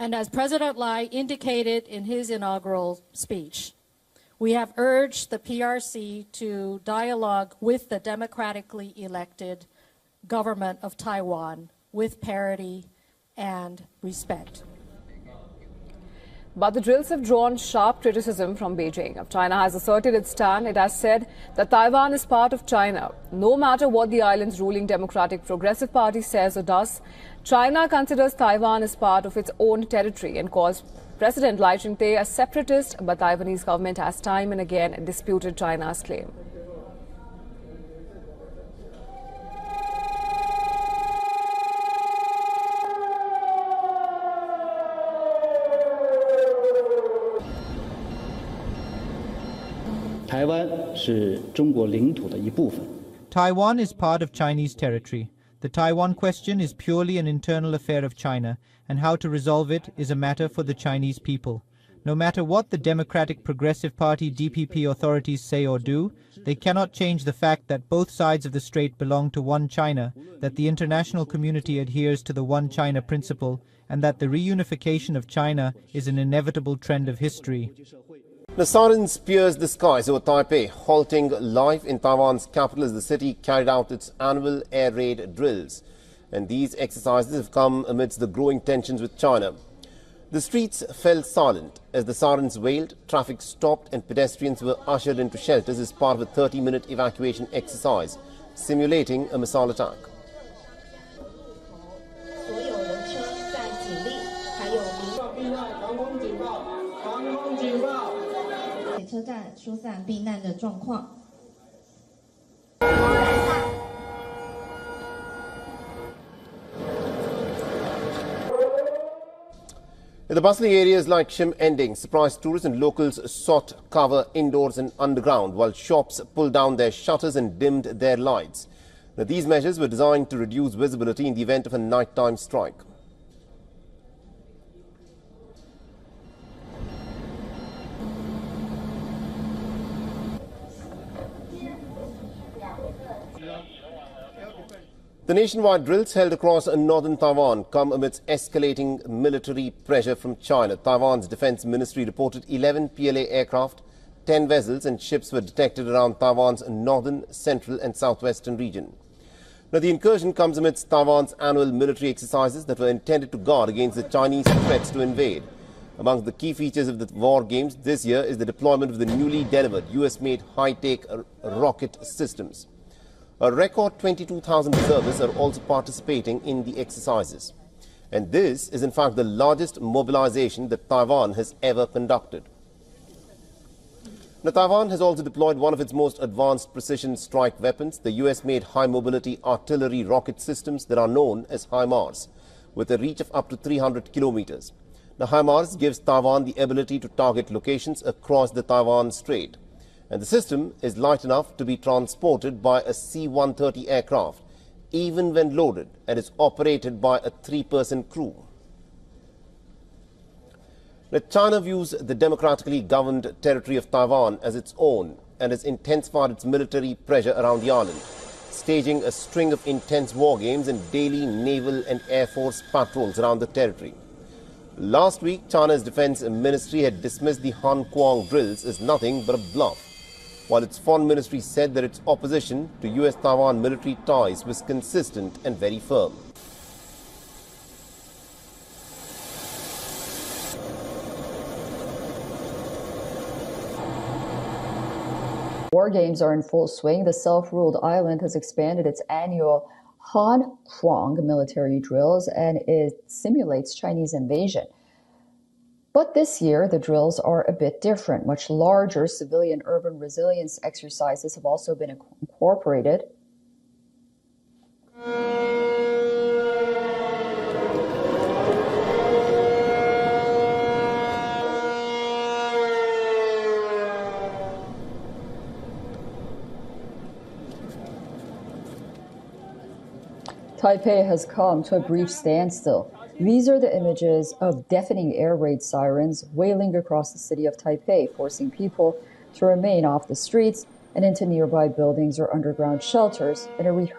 And as President Lai indicated in his inaugural speech, we have urged the PRC to dialogue with the democratically elected government of Taiwan with parity and respect. But the drills have drawn sharp criticism from Beijing. China has asserted its stand. It has said that Taiwan is part of China. No matter what the island's ruling Democratic Progressive Party says or does, China considers Taiwan as part of its own territory and calls President Lai Ching-te a separatist, but Taiwanese government has time and again disputed China's claim. Taiwan is part of Chinese territory. The Taiwan question is purely an internal affair of China, and how to resolve it is a matter for the Chinese people. No matter what the Democratic Progressive Party DPP authorities say or do, they cannot change the fact that both sides of the strait belong to one China, that the international community adheres to the one China principle, and that the reunification of China is an inevitable trend of history. The sirens pierced the skies over Taipei, halting life in Taiwan's capital as the city carried out its annual air raid drills. And these exercises have come amidst the growing tensions with China. The streets fell silent as the sirens wailed, traffic stopped and pedestrians were ushered into shelters as part of a 30-minute evacuation exercise, simulating a missile attack. The bustling areas like Shim Ending surprised tourists, and locals sought cover indoors and underground, while shops pulled down their shutters and dimmed their lights. Now, these measures were designed to reduce visibility in the event of a nighttime strike. The nationwide drills held across northern Taiwan come amidst escalating military pressure from China. Taiwan's defense ministry reported 11 PLA aircraft, 10 vessels and ships were detected around Taiwan's northern, central and southwestern region. Now, the incursion comes amidst Taiwan's annual military exercises that were intended to guard against the Chinese threats to invade. Among the key features of the war games this year is the deployment of the newly delivered US-made high-tech rocket systems. A record 22,000 reservists are also participating in the exercises. And this is in fact the largest mobilization that Taiwan has ever conducted. Now, Taiwan has also deployed one of its most advanced precision strike weapons, the US-made high-mobility artillery rocket systems that are known as HIMARS, with a reach of up to 300 kilometers. The HIMARS gives Taiwan the ability to target locations across the Taiwan Strait. And the system is light enough to be transported by a C-130 aircraft, even when loaded, and is operated by a 3-person crew. Now, China views the democratically governed territory of Taiwan as its own and has intensified its military pressure around the island, staging a string of intense war games and daily naval and air force patrols around the territory. Last week, China's defense ministry had dismissed the Han Kuang drills as nothing but a bluff, while its foreign ministry said that its opposition to US-Taiwan military ties was consistent and very firm. War games are in full swing. The self-ruled island has expanded its annual Han Kuang military drills, and it simulates Chinese invasion. But this year, the drills are a bit different. Much larger civilian urban resilience exercises have also been incorporated. Taipei has come to a brief standstill. These are the images of deafening air raid sirens wailing across the city of Taipei, forcing people to remain off the streets and into nearby buildings or underground shelters in a rehearsal